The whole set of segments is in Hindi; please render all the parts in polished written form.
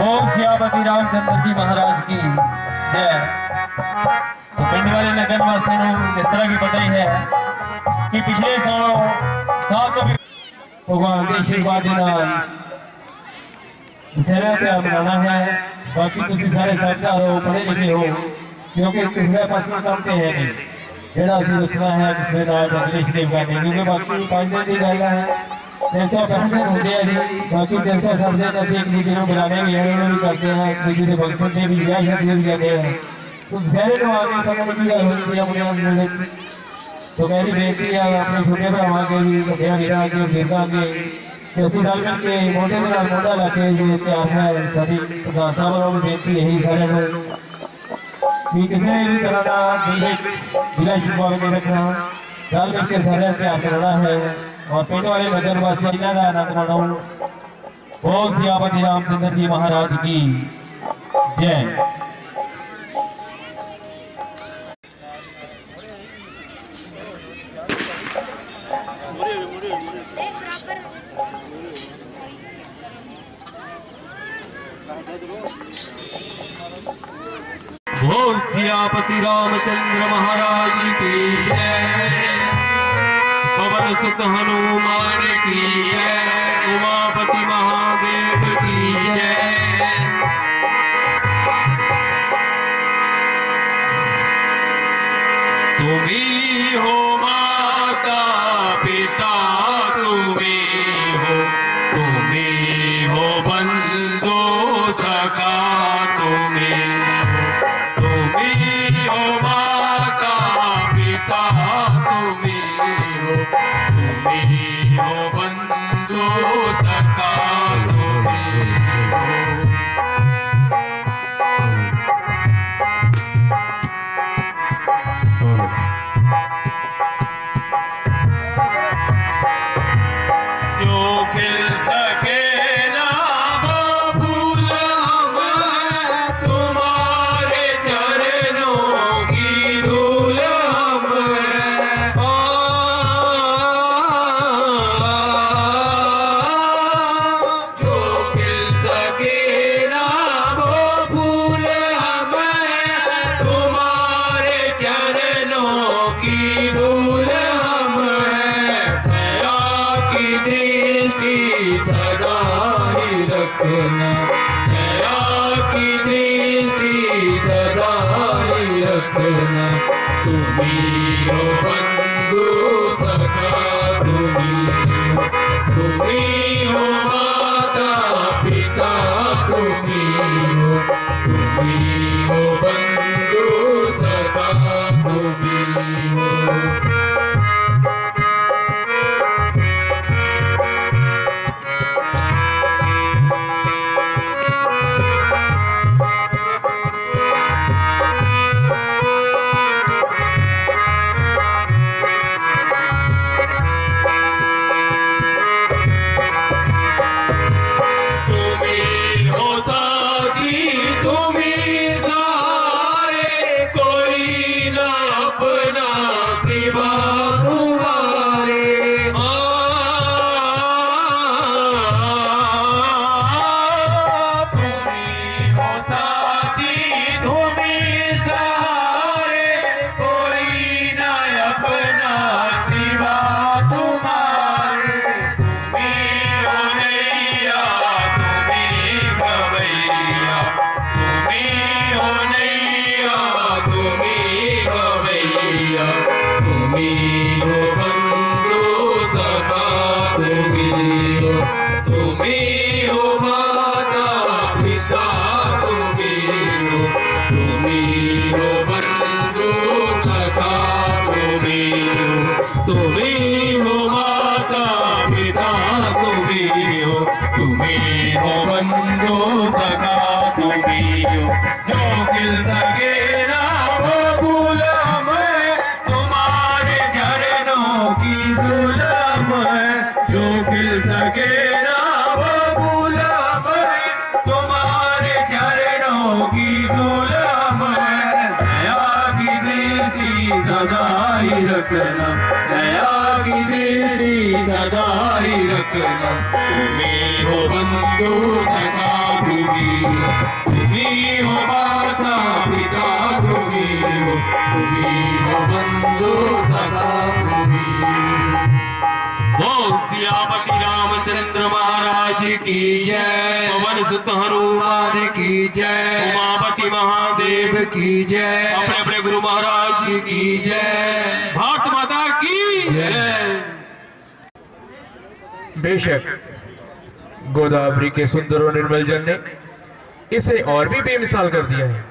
ओम सियापति रामचंद्र जी महाराज की जय। तो पिंड वाले नगर वासियों को इस तरह की पता ही है कि पिछले साल तो भगवान के आशीर्वाद दशहरा त्योहार मनाना है। बाकी तुम सारे साझेदार हो, पढ़े लिखे हो, क्योंकि पिछले पास करते हैं नहीं जेड़ा असं रुकना है पिछले अगले शरीफ करने, क्योंकि बाकी 5 दिन की गल है 365 दिन होंगे है जी। बाकी 360 दिन असं एक दूसरे को बुलाने भी है, भी करते हैं, एक दूसरे के फंक्शन से भी ब्याह शादी भी करते हैं। तो शहरे को आगे पता नहीं गल होती है अपने तो मेरी बेनती है अपने छोटे भरावां के भी वड्डियां वीरां के बुजुर्गां के असं रल मिल के मोढे दे नाल मोढा ला के जो इतिहास है साडी प्रधान साहब वालों की बेनती यही सारे कि किसी भी तरह का जिला शुभा में रखना रल मिल के सारे इतिहास बनाना है और पिंड वाले नगर वासी इन्हां दा आनंद माणो। बोल सियापति रामचंद्र जी महाराज की जय। बोल सियापति रामचंद्र महाराज की जय। पवन सुत हनुमान की जय। उमापति महादेव की जय। तुम्ही हो माता पिता, तुम्ही हो बंधु सखा, तुम्ही हो माता पिता, तुम्ही हो बंधु सखा, तुम्ही हो। जो खिल सके ना वो फूल हम हैं, तुम्हारे चरणों की धूल हम हैं। रखना, दया की दृष्टि सदा ही रखना। तुम्ही हो बंधु सखा, तुम्ही हो माता पिता, तुम्ही हो बंधु सखा, तुम्ही हो। रखना, दया की दृष्टि सदा ही रखना। तुम्ही हो बंधु सखा, तुम्ही हो माता पिता, तुम्ही हो बंधु सखा, तुम्ही। बोल सियापति रामचंद्र महाराज की जय, पवन सुत हनुमान की जय, उमापति महादेव की जय, अपने अपने गुरु महाराज की जय, भारत माता की जय। बेशक गोदावरी के सुंदर और निर्मल जल ने इसे और भी बेमिसाल कर दिया है।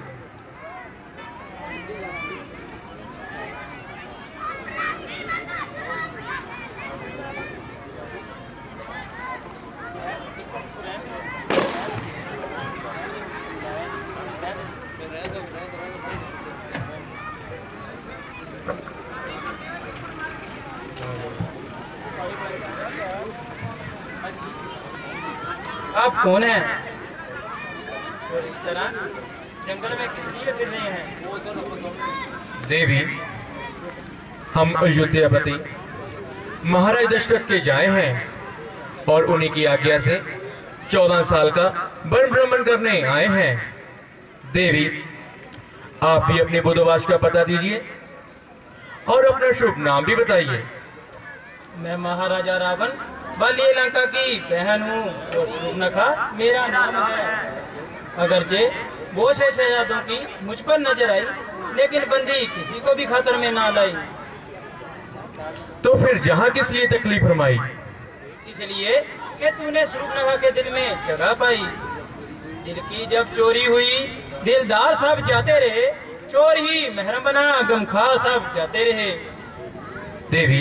आप कौन हैं और इस तरह जंगल में किस लिए फिर रहे हैं? देवी, हम अयोध्यापति महाराज दशरथ के जाए हैं और उन्हीं की आज्ञा से 14 साल का वन भ्रमण करने आए हैं। देवी, आप भी अपने बुद्धवास का पता दीजिए और अपना शुभ नाम भी बताइए। मैं महाराजा रावण बलि लंका की बहन हूँ और शूर्पणखा मेरा नाम है। अगरचे बहुत से शहजादों की मुझ पर नजर आई, लेकिन बंदी किसी को भी खतरे में ना लाई। तो फिर जहाँ किस लिए तकलीफ फरमाई? इसलिए कि तूने शूर्पणखा के दिल में जगह पाई। दिल की जब चोरी हुई, दिलदार सब जाते रहे, चोर ही महरम बना, गमखार सब जाते रहे। देवी,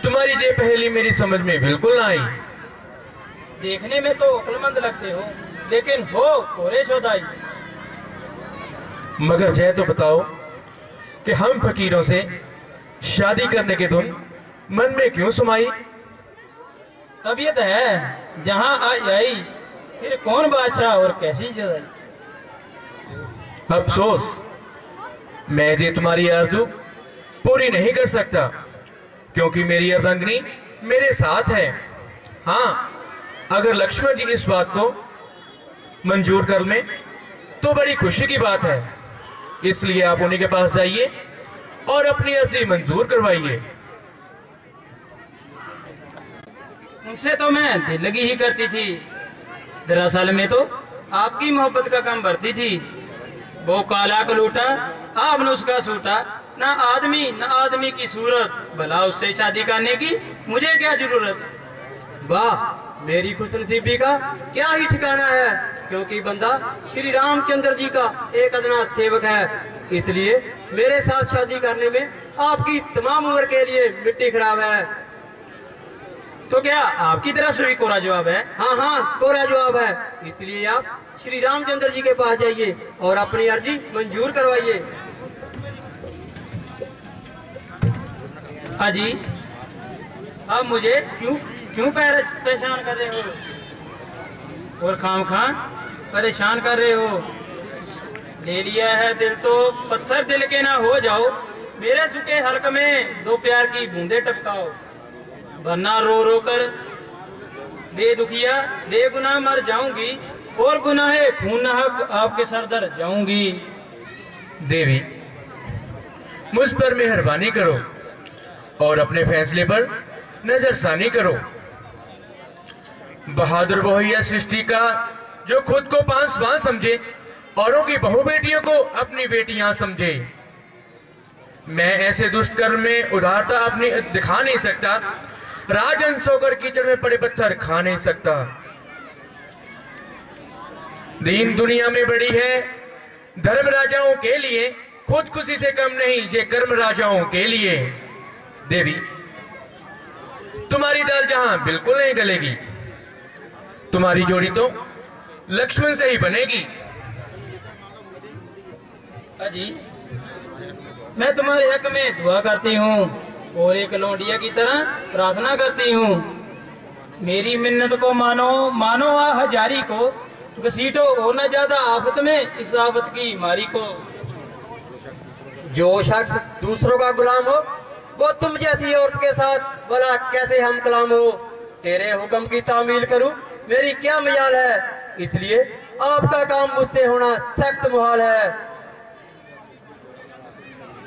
तुम्हारी ये पहेली मेरी समझ में बिल्कुल ना आई। देखने में तो अक्लमंद लगते हो, लेकिन हो कोरे शोदाई। मगर जय तो बताओ कि हम फकीरों से शादी करने के धुन मन में क्यों समाई? तबीयत है जहां आई, फिर कौन बादशाह और कैसी जुदाई। अफसोस, मैं ये तुम्हारी आरज़ू पूरी नहीं कर सकता, क्योंकि मेरी अर्धांगिनी मेरे साथ है। हाँ, अगर लक्ष्मण जी इस बात को मंजूर कर लें तो बड़ी खुशी की बात है। इसलिए आप उन्हीं के पास जाइए और अपनी अर्जी मंजूर करवाइए। उनसे तो मैं दिल लगी ही करती थी। दरअसल में तो आपकी मोहब्बत का कम भरती थी। वो काला कलूटा आपने उसका सूटा, ना आदमी की सूरत, भला उससे शादी करने की मुझे क्या जरूरत। वाह, मेरी खुशनसीबी का क्या ही ठिकाना है, क्योंकि बंदा श्री रामचंद्र जी का एक अदना सेवक है। इसलिए मेरे साथ शादी करने में आपकी तमाम उम्र के लिए मिट्टी खराब है। तो क्या आपकी तरफ से भी कोरा जवाब है? हाँ हाँ, कोरा जवाब है। इसलिए आप श्री रामचंद्र जी के पास जाइए और अपनी अर्जी मंजूर करवाइए। अजी, अब मुझे क्यों परेशान कर रहे हो और खाम परेशान कर रहे हो? ले लिया है दिल तो पत्थर दिल के ना हो जाओ। मेरे सूखे हल्क में दो प्यार की बूंदे टपकाओ, वरना रो रो कर बेदुखिया बेगुनाह मर जाऊंगी और गुनाहे खून हक आपके सर दर जाऊंगी। देवी, मुझ पर मेहरबानी करो और अपने फैसले पर नजरसानी करो। बहादुर बहुया सृष्टि का जो खुद को पासवान समझे, औरों की बहु बेटियों को अपनी बेटियां समझे। मैं ऐसे दुष्कर्म में उदारता अपनी दिखा नहीं सकता, राजहंस होकर कीचड़ में पड़े पत्थर खा नहीं सकता। दीन दुनिया में बड़ी है धर्म राजाओं के लिए, खुदकुशी से कम नहीं जे कर्म राजाओं के लिए। देवी, तुम्हारी दाल जहां बिल्कुल नहीं गलेगी, तुम्हारी जोड़ी तो लक्ष्मण से ही बनेगी। अजी, मैं तुम्हारे हक में दुआ करती हूँ और एक लौंडिया की तरह प्रार्थना करती हूँ। मेरी मिन्नत को मानो आ हजारी को, घसीटो और न ज्यादा आफत में इस आफत की मारी को। जो शख्स दूसरों का गुलाम हो वो तुम जैसी औरत के साथ भला कैसे हम कलाम हो। तेरे हुक्म की तामील करूं मेरी क्या मजाल है, इसलिए आपका काम मुझसे होना सख्त मुहाल है।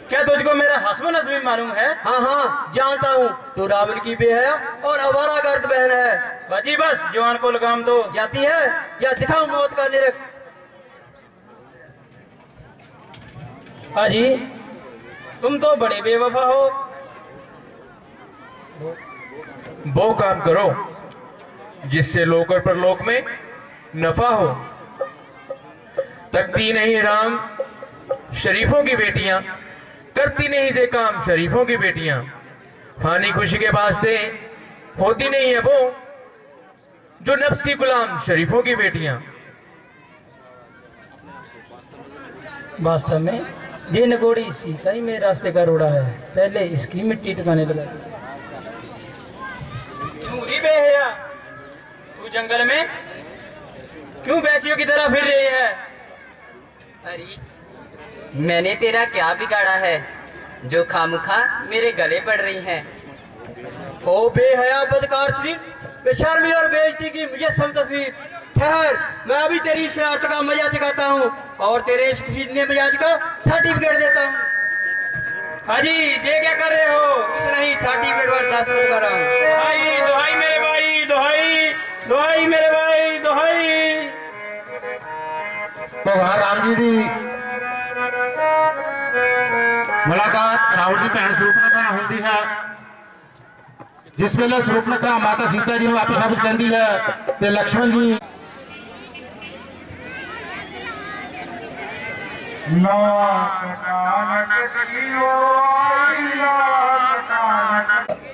क्या तुझको मेरा हस्बैंड नस्बी मालूम है? हाँ हाँ, जानता हूँ, तो रावण की बेहया और आवारागर्द बहन है। बाजी बस, जवान को लगाम दो। जाती है या दिखाओ मौत का निरख। हाजी, तुम तो बड़े बेवफा हो। वो काम करो जिससे लोक और परलोक में नफा हो। तकती नहीं राम शरीफों की बेटियां, करती नहीं से काम शरीफों की बेटियां। फानी खुशी के वास्ते होती नहीं है वो जो नफ्स की गुलाम शरीफों की बेटियां। वास्तव में ये नगोड़ी सीता ही मेरे रास्ते का रोड़ा है, पहले इसकी मिट्टी टिकाने लगा। झूरी बेहया, तू जंगल में क्यों वैश्यों की तरह फिर रही है? अरे मैंने तेरा क्या बिगाड़ा है जो खामुखा मेरे गले पड़ रही है? ओ बेहया बदकार शरीफ, बेशर्मी और बेइज्जती की मुजस्सम तस्वीर। ठहर, मैं अभी तेरी शरारत का मजा चखाता हूँ और तेरे इस खुशीदने मिजाज का सर्टिफिकेट देता हूँ। हाजी, ये क्या कर रहे हो? कुछ नहीं, सर्टिफिकेट पर दस्तखत कर रहा हूँ। दोहाई दोहाई मेरे भाई, दोहाई दोहाई मेरे भाई, दोहाई। तो वह राम जी दी मुलाकात रावण की भैन सुरूपनखा नाल हुंदी है। जिस वेले सुरूपनखा माता सीता जी नूं अपशब्द कहती है ते लक्ष्मण जी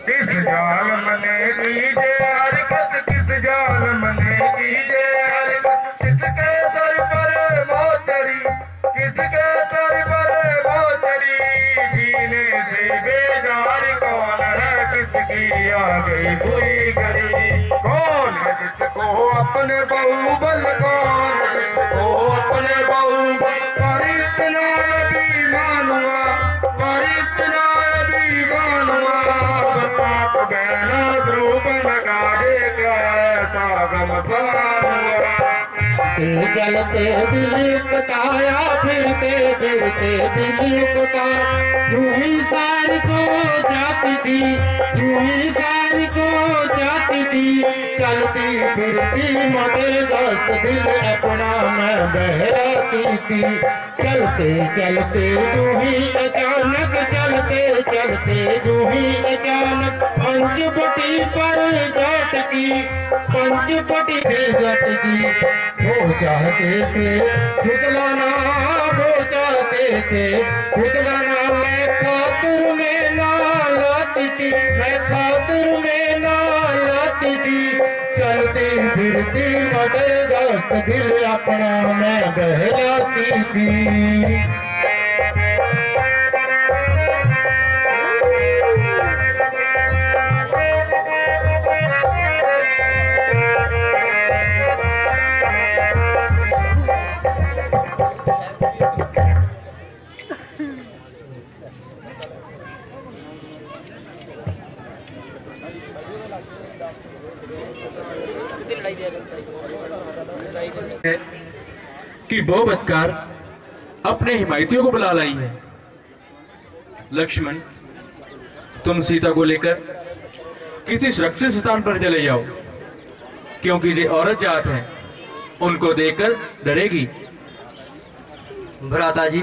किस जाल मने कीजे हरकत, किस जाल मने कीजे हरकत, किसके दर पर मोतरी, किसके दर पर मोतरी, जीने से बेजार कौन है, किसकी आ गई बुरी घड़ी, कौन है जिसको अपने बाहुबल, कौन है जिसको अपने बाहुबल, पर इतना अभिमान हुआ, पर इतना अभिमान हुआ, बता बहना रूप लगा दे क्या ऐसा गम हुआ। जलते दिल कताया, फिरते फिरते दिल कता, जूही सार को जाती थी, जूही सार को जाती थी, मटे दोस्त दिल अपना मैं बहराती थी। चलते चलते जो ही अचानक, चलते चलते जो ही अचानक पंचवटी पर झटकी, पंचवटी झटकी। वो चाहते थे फिसलाना, वो चाहते थे फिसलाना, मैं खातिर में ना लाती थी, मैं खातिर में ना लाती थी। चलती फिरती मटे दोस्त दिल अपना मैं बहलाती थी। कि वो बदकार अपने हिमायतियों को बुला लाई है। लक्ष्मण, तुम सीता को लेकर किसी सुरक्षित स्थान पर चले जाओ, क्योंकि ये औरत जात है, उनको देखकर डरेगी। भ्राता जी,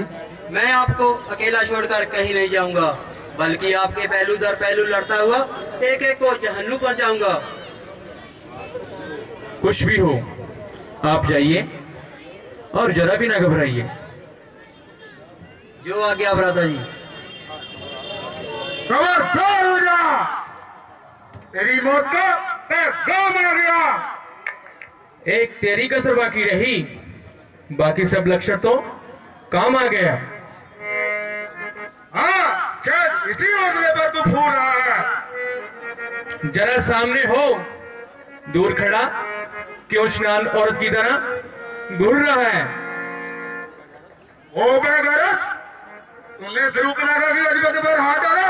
मैं आपको अकेला छोड़कर कहीं नहीं जाऊंगा, बल्कि आपके पहलू दर पहलू लड़ता हुआ एक एक को जहन्नुम पहुंचाऊंगा। कुछ भी हो, आप जाइए और जरा भी ना घबराइए। जो आ गया भ्राता जी। खबरदार हो जा, तेरी मौत का पैगाम आ गया। एक तेरी कसर बाकी रही, बाकी सब लक्षण तो काम आ गया। हाँ, शायद इसी हौसले पर तू फूल रहा है। जरा सामने हो, दूर खड़ा क्यों स्नान औरत की तरह घूर रहा है? ओ बेगैरत, तूने रूपनाखा की अजमत पर हाथ डाला।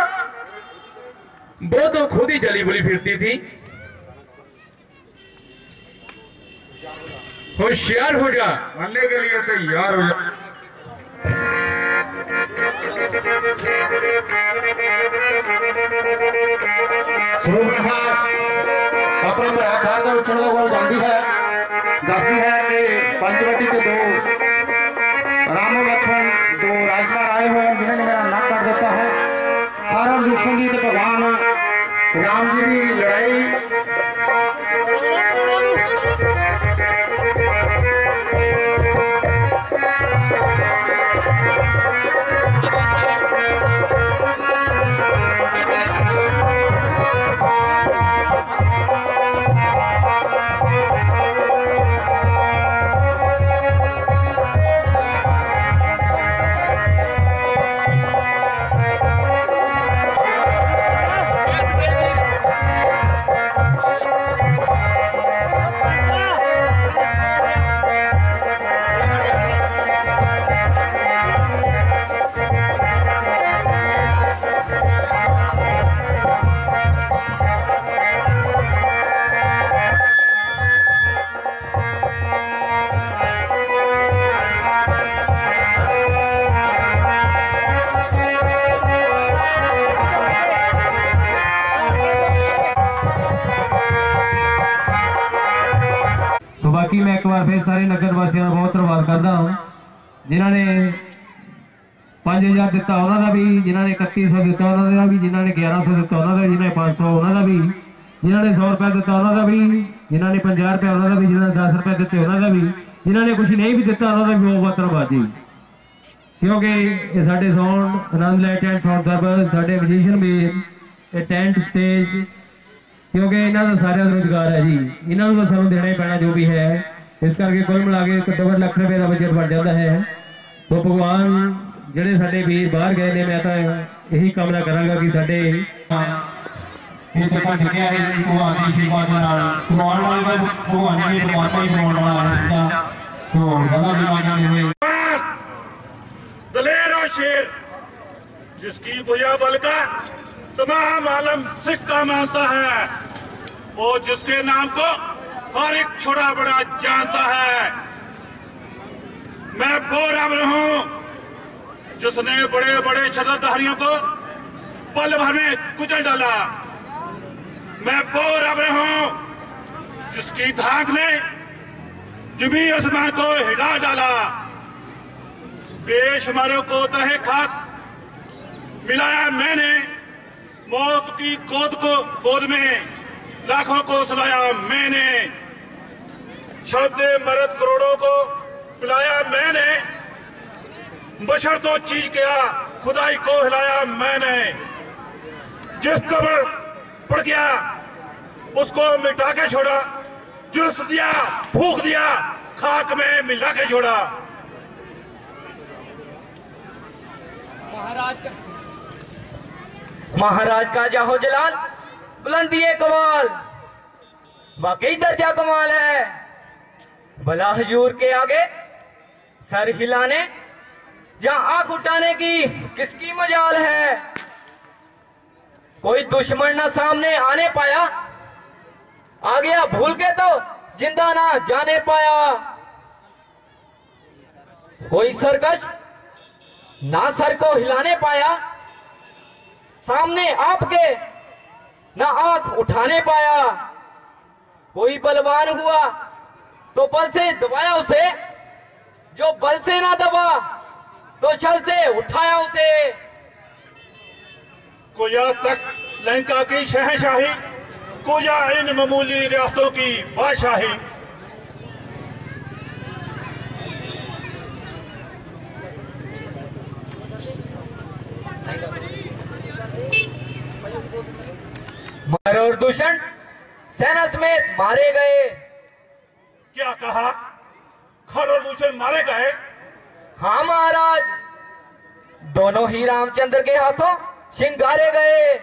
वो तो खुद ही जली बुली फिरती थी। होशियार हो जा, मरने के लिए तैयार हो जा। सूर्पनखा अपने बराबर का उछल को जानती है, दसती है कि पंचवटी के दो राम और लक्ष्मण दो राजकुमार आए हुए हैं, जिन्होंने मेरा नाक काट देता है। हर दुष्मन जी तो भगवान राम जी की लड़ाई बाकी मैं एक बार फिर सारे नगर वासियों का बहुत धन्यवाद करता हूँ, जिन्होंने 5000 दिता उन्होंने भी, जिन्होंने 3100 दिता उन्होंने भी, जिन्होंने 1100 दिता उन्होंने, जिन्होंने 500 उन्होंने भी, जिन्होंने 100 रुपये दिता उन्होंने भी, जिन्होंने 50 रुपये उन्होंने भी, जिन्होंने 10 रुपये दिते उन्होंने भी, जिन्होंने कुछ नहीं भी दिता उन्होंने भी बहुत धन्यवाद जी। क्योंकि ये साढ़े sound Anand light and sound service, साढ़े म्यूजिशियन भी टेंट स्टेज, क्योंकि इन्हों का सारा रोजगार है जी, इन्होंने तो सानू देना ही पैना जो भी है। इस करके कुल मिला के घट्टो घट्ट लाख रुपये का बजट बन जाता है। तो भगवान ਜਿਹੜੇ ਸਾਡੇ ਵੀਰ ਬਾਹਰ ਗਏ ਨੇ, ਮੈਂ ਤਾਂ ਇਹੀ ਕਾਮਨਾ ਕਰਾਂਗਾ ਕਿ ਸਾਡੇ ਇਹ ਚੱਕਰ ਚੱਕਿਆ ਹੈ ਭਗਵਾਨ ਦੀ ਆਸ਼ੀਰਵਾਦ ਨਾਲ ਕਰਵਾਉਣ ਵਾਲੇ ਦਾ ਭਗਵਾਨ ਨੇ ਪਰਮਾਤਮਾ ਹੀ ਕਰਵਾਉਣ वाला है। तो ज़्यादा बीमारियां नहीं हुई। दलेर और शेर जिसकी भुजा बल का तमाम आलम सिक्का मानता है, वो जिसके नाम को हर एक छोटा बड़ा जानता है। मैं वो रब हूं जिसने बड़े बड़े छत्रधारियों को पल भर में कुचल डाला। मैं वो रब हूं जिसकी धाक ने जमी आसमान को हिला डाला, बेशुमारों को तहे खाक मिलाया मैंने, मौत की गोद में लाखों को सुलाया मैंने, शब्द मर्द करोड़ों को पिलाया मैंने, बशर तो चीज किया खुदाई को हिलाया मैंने, जिस कब्र पड़ गया उसको मिटा के छोड़ा, जुल्स दिया फूक दिया खाक में मिला के छोड़ा। महाराज का जाहो जलाल, बुलंदी है कमाल, वाकई दर्जा कमाल है। भला हुजूर के आगे सर हिलाने जहां आंख उठाने की किसकी मजाल है। कोई दुश्मन ना सामने आने पाया, आ गया भूल के तो जिंदा ना जाने पाया। कोई सरकश ना सर को हिलाने पाया, सामने आपके ना आंख उठाने पाया। कोई बलवान हुआ तो बल से दबाया उसे, जो बल से ना दबा तो छल से उठाया उसे। कोया तक लंका की शहंशाही, कोया इन मामूली रियासतों की बादशाही। मर और दूषण सेना समेत मारे गए। क्या कहा? खर और दूषण मारे गए? हाँ महाराज, दोनों ही रामचंद्र के हाथों श्रृंगारे गए।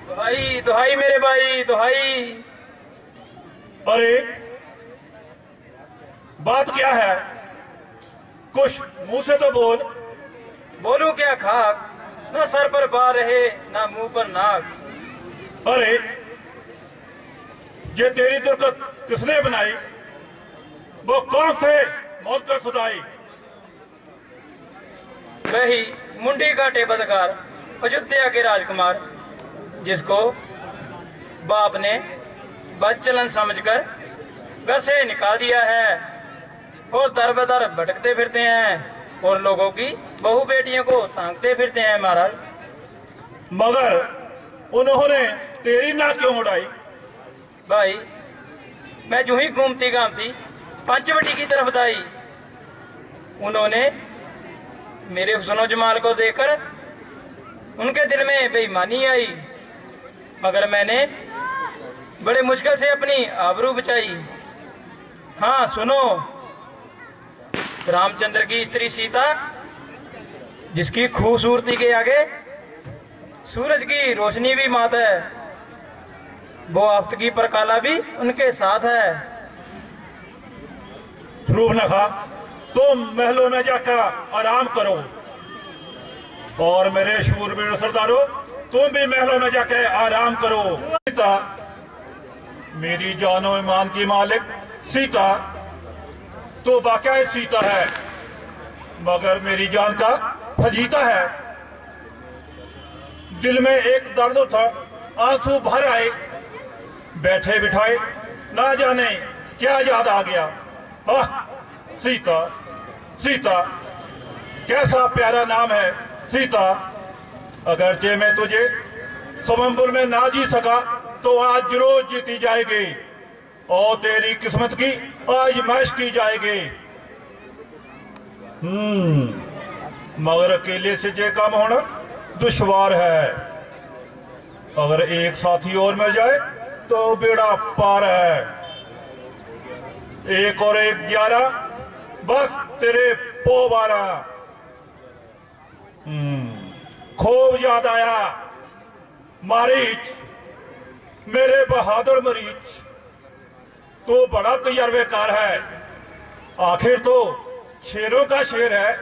दुहाई दुहाई मेरे भाई दुहाई। अरे बात क्या है? कुछ मुंह से तो बोल। बोलूं क्या खाक, ना सर पर बार रहे ना मुंह पर नाक। अरे ये तेरी दुर्गत किसने बनाई? वो कौन थे मौत का सदाई? वही मुंडी काटे बदकार अयोध्या के राजकुमार, जिसको बाप ने बदचलन समझकर घर से निकाल दिया है और दर बदर भटकते फिरते हैं और लोगों की बहू बेटियों को तांगते फिरते हैं महाराज। मगर उन्होंने तेरी नाक क्यों उड़ाई? भाई मैं जो ही घूमती घामती पंचवटी की तरफ आई, उन्होंने मेरे हुस्न जमाल को देखकर उनके दिल में बेईमानी आई, मगर मैंने बड़े मुश्किल से अपनी आबरू बचाई। हाँ सुनो, रामचंद्र की स्त्री सीता, जिसकी खूबसूरती के आगे सूरज की रोशनी भी मात है, वो आफत की परकाला भी उनके साथ है। सूर्पनखा, तुम महलों में जाकर आराम करो और मेरे शूरवीर सरदारों तुम भी महलों में जाकर आराम करो। सीता मेरी जानो ईमान की मालिक सीता तो वाकई सीता है, मगर मेरी जान का फजीता है। दिल में एक दर्द था, आंसू भर आए, बैठे बिठाए ना जाने क्या याद आ गया। आह सीता, सीता कैसा प्यारा नाम है सीता। अगरचे मैं तुझे स्वयंवर में ना जी सका तो आज जरूर जीती जाएगी और तेरी किस्मत की आजमाइश की जाएगी। मगर अकेले से जे काम होना दुश्वार है, अगर एक साथी और मिल जाए तो बेड़ा पार है। 1 और 1 11, बस तेरे पो 12। खूब याद आया मारीच, मेरे बहादुर मरीच, तो बड़ा तजर्बेकार है, आखिर तो शेरों का शेर है।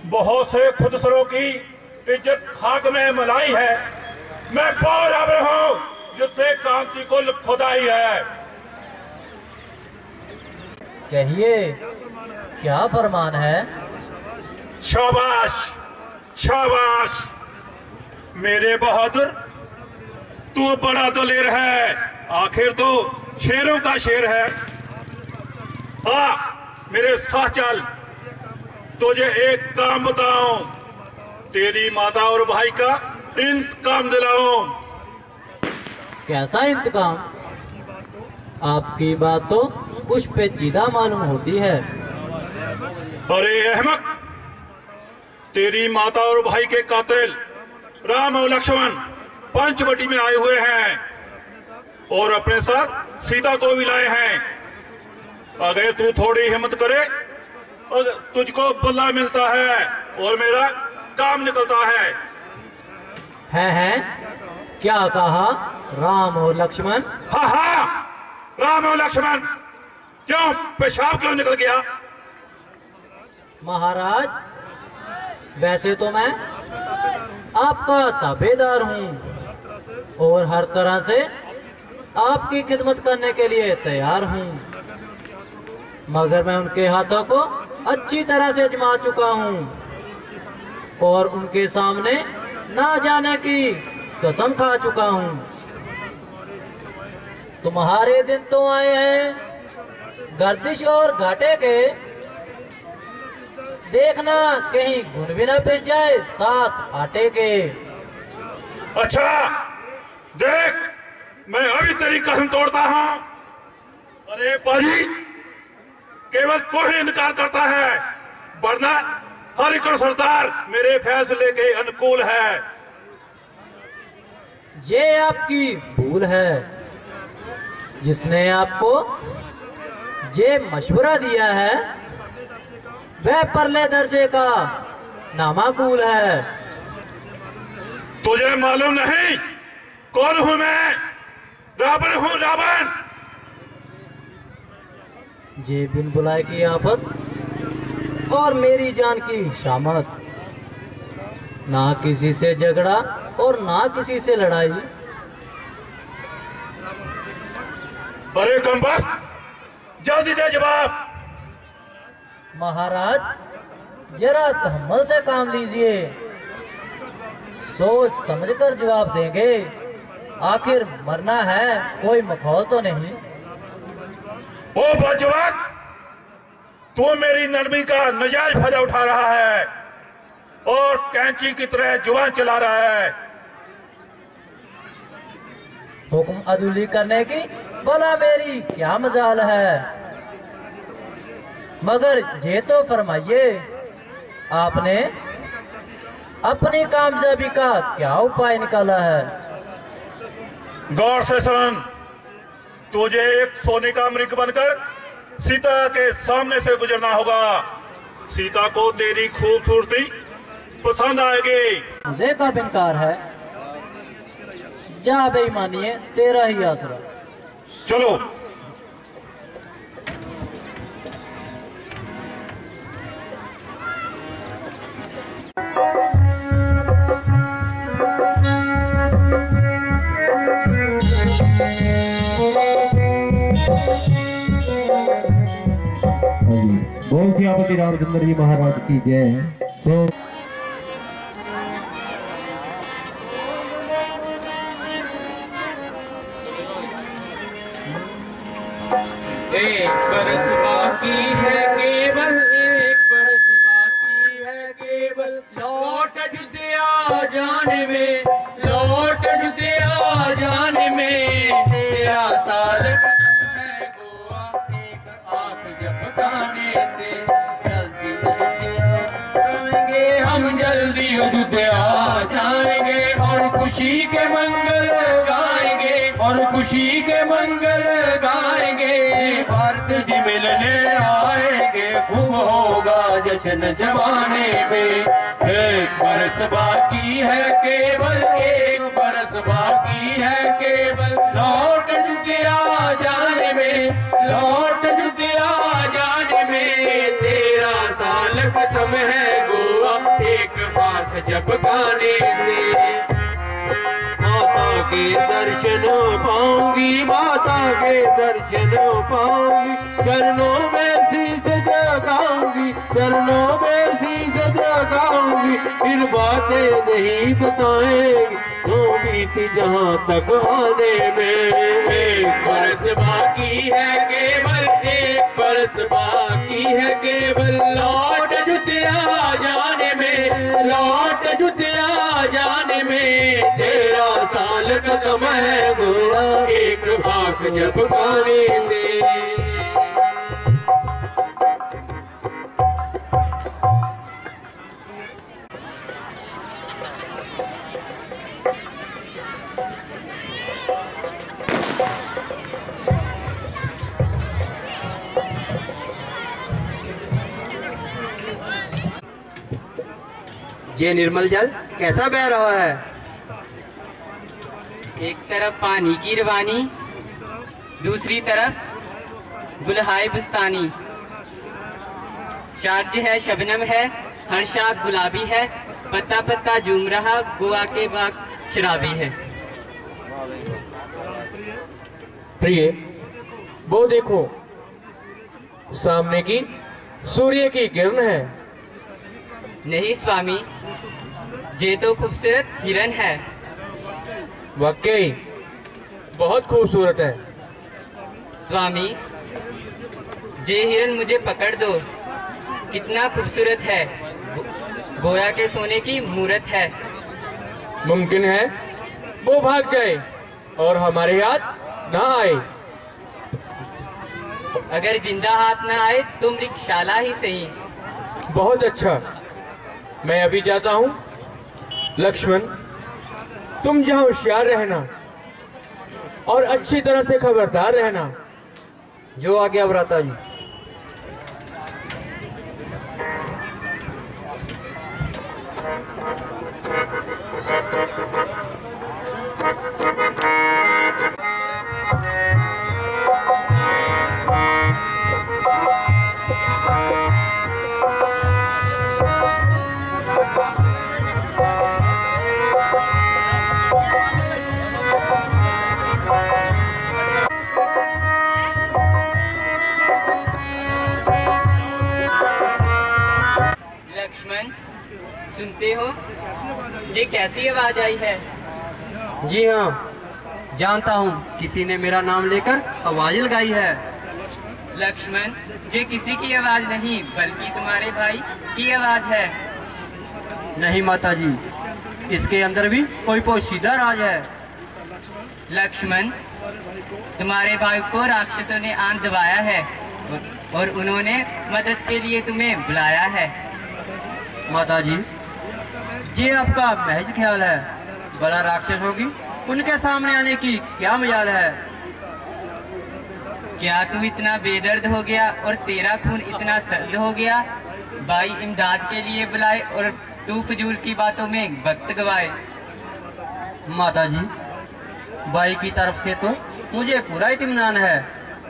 बहुत से खुदसरों की इज्जत खाक में मलाई है, मैं बराबर हूं जिससे कांति कुल खुदाई है। कहिए क्या फरमान है? शाबाश शाबाश मेरे बहादुर, तू बड़ा दलेर है, आखिर तो शेरों का शेर है। मेरे साथ चल, तुझे एक काम बताऊं, तेरी माता और भाई का इंतकाम दिलाऊं। कैसा इंतकाम? आपकी बात तो कुछ पेचीदा मालूम होती है। अरे अहमक, तेरी माता और भाई के कातिल राम और लक्ष्मण पंचवटी में आए हुए हैं और अपने साथ सीता को भी लाए हैं। अगर तू थोड़ी हिम्मत करे, अगर तुझको बल्ला मिलता है और मेरा काम निकलता है। हैं? क्या कहा? राम और लक्ष्मण? हाँ हाँ, राम और लक्ष्मण। क्यों, पेशाब क्यों निकल गया? महाराज, वैसे तो मैं आपका ताबेदार हूँ और हर तरह से आपकी खिदमत करने के लिए तैयार हूँ, मगर मैं उनके हाथों को अच्छी तरह से आजमा चुका हूँ और उनके सामने ना जाने की कसम खा चुका हूँ। तुम्हारे दिन तो आए हैं गर्दिश और घाटे के, देखना कहीं गुण भी ना पिस जाए साथ आटे के। अच्छा देख, मैं अभी तेरी कसम तोड़ता हूँ। अरे बाजी, केवल तू ही इनकार करता है, वरना हर एक सरदार मेरे फैसले के अनुकूल है। ये आपकी भूल है। जिसने आपको ये मशवरा दिया है वह परले दर्जे का नामाकूल है। तुझे मालूम नहीं कौन हूं मैं? रावण हूं, रावण। ये बिन बुलाए की आफत और मेरी जान की शामत, ना किसी से झगड़ा और ना किसी से लड़ाई। अरे कमबख्त, जल्दी दे जवाब। महाराज, जरा तहम्मुल से काम लीजिए, सोच समझकर जवाब देंगे। आखिर मरना है, कोई मखौल तो नहीं। ओ बजवान, तू मेरी नरमी का नजायज फायदा उठा रहा है और कैंची की तरह जुबान चला रहा है। हुक्म अदुली करने की भला मेरी क्या मजाल है, मगर ये तो फरमाइए, आपने अपनी कामयाबी का क्या उपाय निकाला है? गौर से सुन, तुझे एक सोने का मृग बनकर सीता के सामने से गुजरना होगा। सीता को तेरी खूबसूरती पसंद आएगी। मुझे कब इनकार है? जा बेईमानी है, तेरा ही आसरा। चलो। बोल सियापति रामचंद्र जी महाराज की जय। सो एक बरस बाकी है केवल, एक बरस बाकी है केवल, लौट अयोध्या जाने में, लौट अयोध्या जाने में, तेरा साल खत्म है गोवा एक आंख झपकाने से। जल्दी अयोध्या जाएंगे हम, जल्दी अयोध्या जाएंगे और खुशी के मंगल गाएंगे, और खुशी के मंगल गाएंगे। भारत जी मिलने आएंगे, खूब होगा जश्न जमाने में। एक बरस बाकी है केवल, एक बरस बाकी है केवल, लौट अयोध्या जाने में, लौट अयोध्या जाने में, तेरा साल खत्म है गोवा एक हाथ झपकाने में। माता के दर्शन पाऊंगी, माता के दर्शन पाऊंगी, चरणों में शीश झुकाऊंगी, चरणों में शीश झुकाऊंगी, फिर बातें नहीं बताएंगी जो भी थी जहाँ तक आने में। बरस बाकी है केवल, एक बरस बाकी है केवल, लौट जुतिया जाने में, लौट जुतिया जाने में। 13 साल कदम है गोरा, एक खाक जब पाने दे। ये निर्मल जल कैसा बह रहा है? एक तरफ पानी की रवानी, दूसरी तरफ गुलहाय बुस्तानी। शारज है, शबनम है, हर शाख गुलाबी है, पत्ता पत्ता झूम रहा गोवा के बाग शराबी है। प्रिय, वो देखो सामने की सूर्य की किरण है। नहीं स्वामी, ये तो खूबसूरत हिरन है। वाकई बहुत खूबसूरत है। स्वामी, ये हिरन मुझे पकड़ दो, कितना खूबसूरत है, गोया के सोने की मूरत है। मुमकिन है वो भाग जाए और हमारे हाथ ना आए। अगर जिंदा हाथ ना आए तो मृगशाला ही सही। बहुत अच्छा, मैं अभी जाता हूँ। लक्ष्मण, तुम जहाँ होशियार रहना और अच्छी तरह से खबरदार रहना। जो आ गया भ्राता जी। सुनते हो, ये कैसी आवाज आई है? जी हाँ, जानता हूँ, किसी ने मेरा नाम लेकर आवाज लगाई है। लक्ष्मण, ये किसी की आवाज नहीं बल्कि तुम्हारे भाई की आवाज है। नहीं माता जी, इसके अंदर भी कोई पोशीदा राज है। लक्ष्मण, तुम्हारे भाई को राक्षसों ने आन दबाया है और उन्होंने मदद के लिए तुम्हें बुलाया है। माता जी, ये आपका महज ख्याल है, भला राक्षस होगी, उनके सामने आने की क्या मजाल है? क्या तू इतना बेदर्द हो गया और तेरा खून इतना सर्द हो गया? भाई इमदाद के लिए बुलाए और तू फजूल की बातों में वक्त गवाए। माता जी, भाई की तरफ से तो मुझे पूरा इत्मीनान है,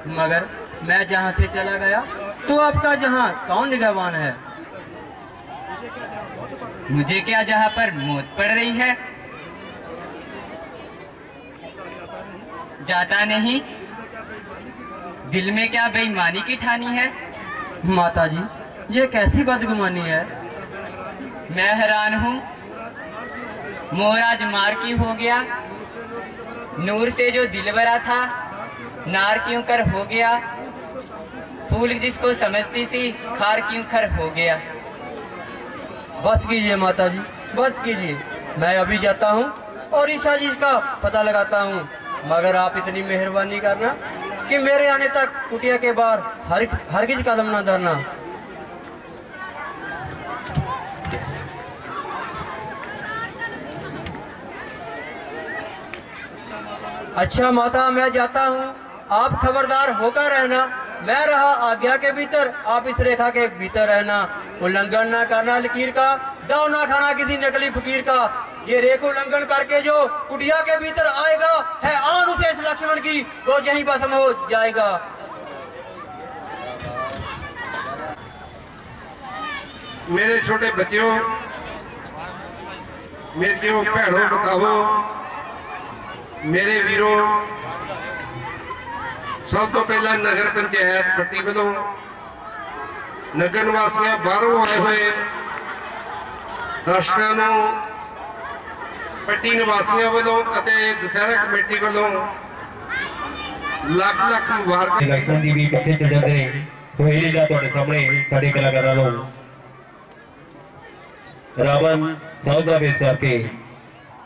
मगर मैं जहाँ से चला गया तो आपका जहाँ कौन निगहबान है? मुझे क्या जहाँ पर मौत पड़ रही है? जाता नहीं? दिल में क्या बेईमानी की ठानी है? माता जी, ये कैसी बदगुमानी है? मैं हैरान हूँ, मोर आज मार क्यों हो गया? नूर से जो दिल भरा था नार क्यों कर हो गया? फूल जिसको समझती थी खार क्यों खर हो गया? बस कीजिए माता जी, बस कीजिए, मैं अभी जाता हूँ और ईशा जी का पता लगाता हूँ, मगर आप इतनी मेहरबानी करना कि मेरे आने तक कुटिया के बाहर हरगिज कदम ना धरना। अच्छा माता, मैं जाता हूँ, आप खबरदार होकर रहना। मैं रहा आज्ञा के भीतर, आप इस रेखा के भीतर रहना। उल्लंघन ना करना लकीर का, दाव ना खाना किसी नकली फकीर का। ये रेख उल्लंघन करके जो कुटिया के भीतर आएगा है आन उसे इस लक्ष्मण की, वो यहीं भस्म हो जाएगा। मेरे छोटे बच्चों, मेरे भैनों बताओ, मेरे वीरों, सब तो पहला नगर पंचायत पट्टी वालों नगर निवासियों बाहरों आए हुए दर्शकों को पट्टी निवासियों वालों दशहरा कमेटी वालों लख लख मुबारक। लक्ष्मण जी भी पीछे चल जाते हैं तो ये लीला ਤੁਹਾਡੇ ਸਾਹਮਣੇ ਸਾਡੇ ਕਲਾਕਾਰਾਂ ਨੂੰ ਰਾਵਣ ਸਾਧ ਦਾ ਵੇਸ਼ ਕਰਕੇ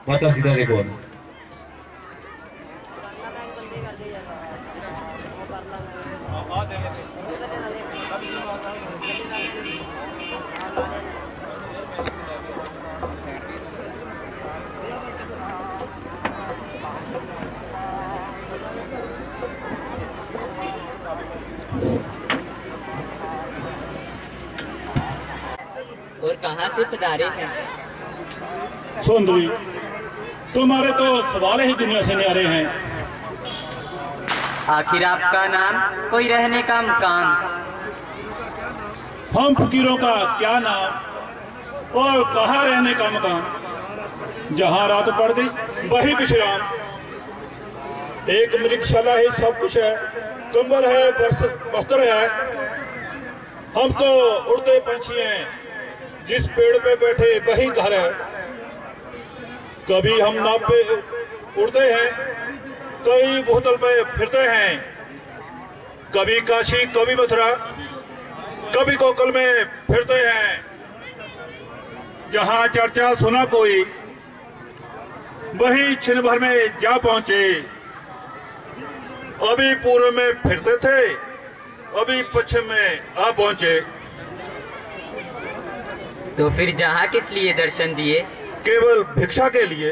ਮਾਤਾ ਸੀਤਾ ਦੇ ਕੋਲ और कहाँ से पधारे हैं? सुंदरी, तुम्हारे तो सवाल ही दुनिया से न्यारे हैं। आखिर आपका नाम, कोई रहने का मकाम? हम फकीरों का क्या नाम और कहाँ रहने का मकाम? जहाँ रात पड़ गई वही विश्राम। एक मृगशाला ही सब कुछ है, कंबल है, वस्त्र है। हम तो उड़ते पंछी हैं, जिस पेड़ पे बैठे वही घर है। कभी हम नाव पे उड़ते हैं, कई बोतल पे फिरते हैं, कभी काशी कभी मथुरा कभी कोकल में फिरते हैं। जहां चर्चा सुना कोई वही क्षण भर में जा पहुंचे। अभी पूर्व में फिरते थे, अभी पश्चिम में आ पहुंचे। तो फिर जहाँ किस लिए दर्शन दिए? केवल भिक्षा के लिए।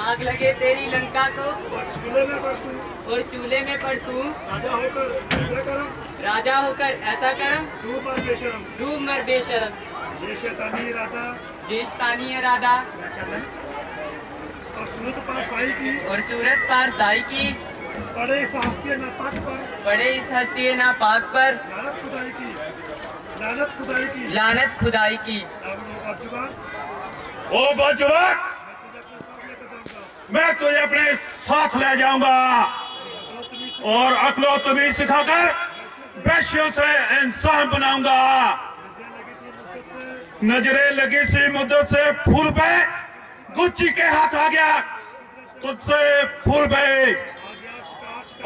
आग लगे तेरी लंका को और चूल्हे में पड़ तू राजा होकर ऐसा करम डूब मर बेशरम। जेशतानी इरादा और सूरत पार साई की पड़े इस हस्ती नापाक पर लानत खुदाई की। ओ बाजुबान, मैं तुझे अपने साथ ले जाऊंगा और अक्लो तमीज सिखाकर वैश्यों से इंसान बनाऊंगा। नजरे लगी सी मुद्दत से फूल पे गुच्ची के हाथ आ गया, तुझसे फूल पे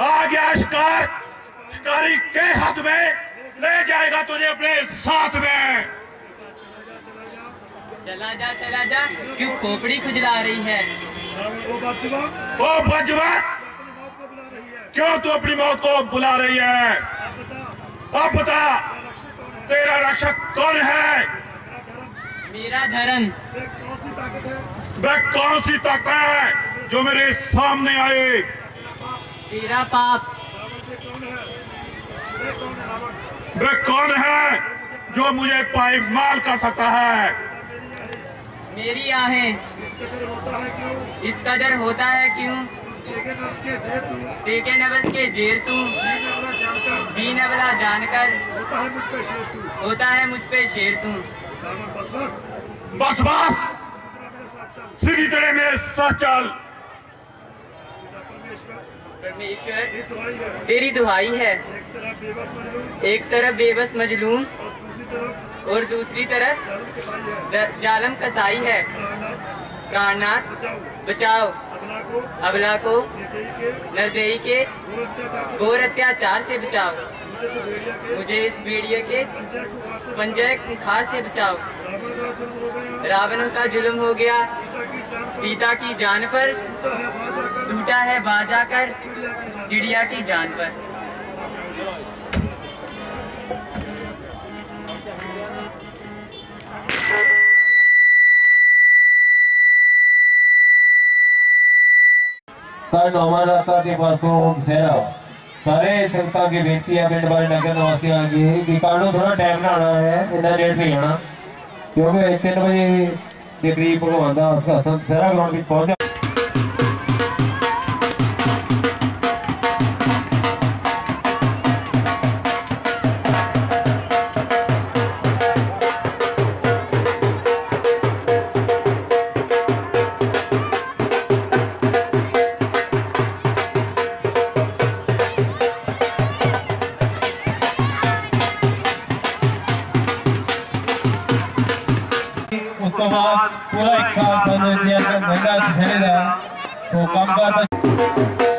आ गया शिकार, शिकारी के हाथ में ले जाएगा तुझे अपने साथ में। चला जा क्यों खोपड़ी खुजला रही है? ओ बाजुबान, क्यों तू अपनी मौत को बुला रही है? अब बता तेरा रक्षक कौन है? मेरा धर्म। वह कौन सी ताकत है जो मेरे सामने आए? तेरा पाप। वह कौन है जो मुझे पायमाल कर सकता है? मेरी आहें। इस कदर होता है क्यों? देखे नफ्स के जेर तू दीन अबला जानकर होता है मुझ पे शेर तू। बस सीधी तरह मेरे साथ चल। परमेश्वर तेरी दुहाई है। एक तरफ बेबस मजलूम और दूसरी तरफ जालम कसाई है। प्राणनाथ बचाओ अबला को निर्दयी के घोर अत्याचार से बचाओ। मुझे इस भेड़िए के पंजे खुंखार से बचाओ। रावण का जुल्म हो गया सीता की जान पर, टूटा है बाजा कर चिड़िया की जान पर। कल नौमानाता के पासों दशहरा सारे संगतां की बेनती है, पिंड वाले नगर निवासियों की कि कानू थोड़ा टाइम ना आना है, इन्ना लेट नहीं आना क्योंकि 3 बजे के करीब भगवान का दशहरा ग्राउंड में पहुंचा। पूरा 1 साल ਸਾਨੂੰ ਇੰਤਜ਼ਾਰ ਕਰਨਾ ਪੈਂਦਾ ਸਹਿਣੇ ਦਾ तो काम करता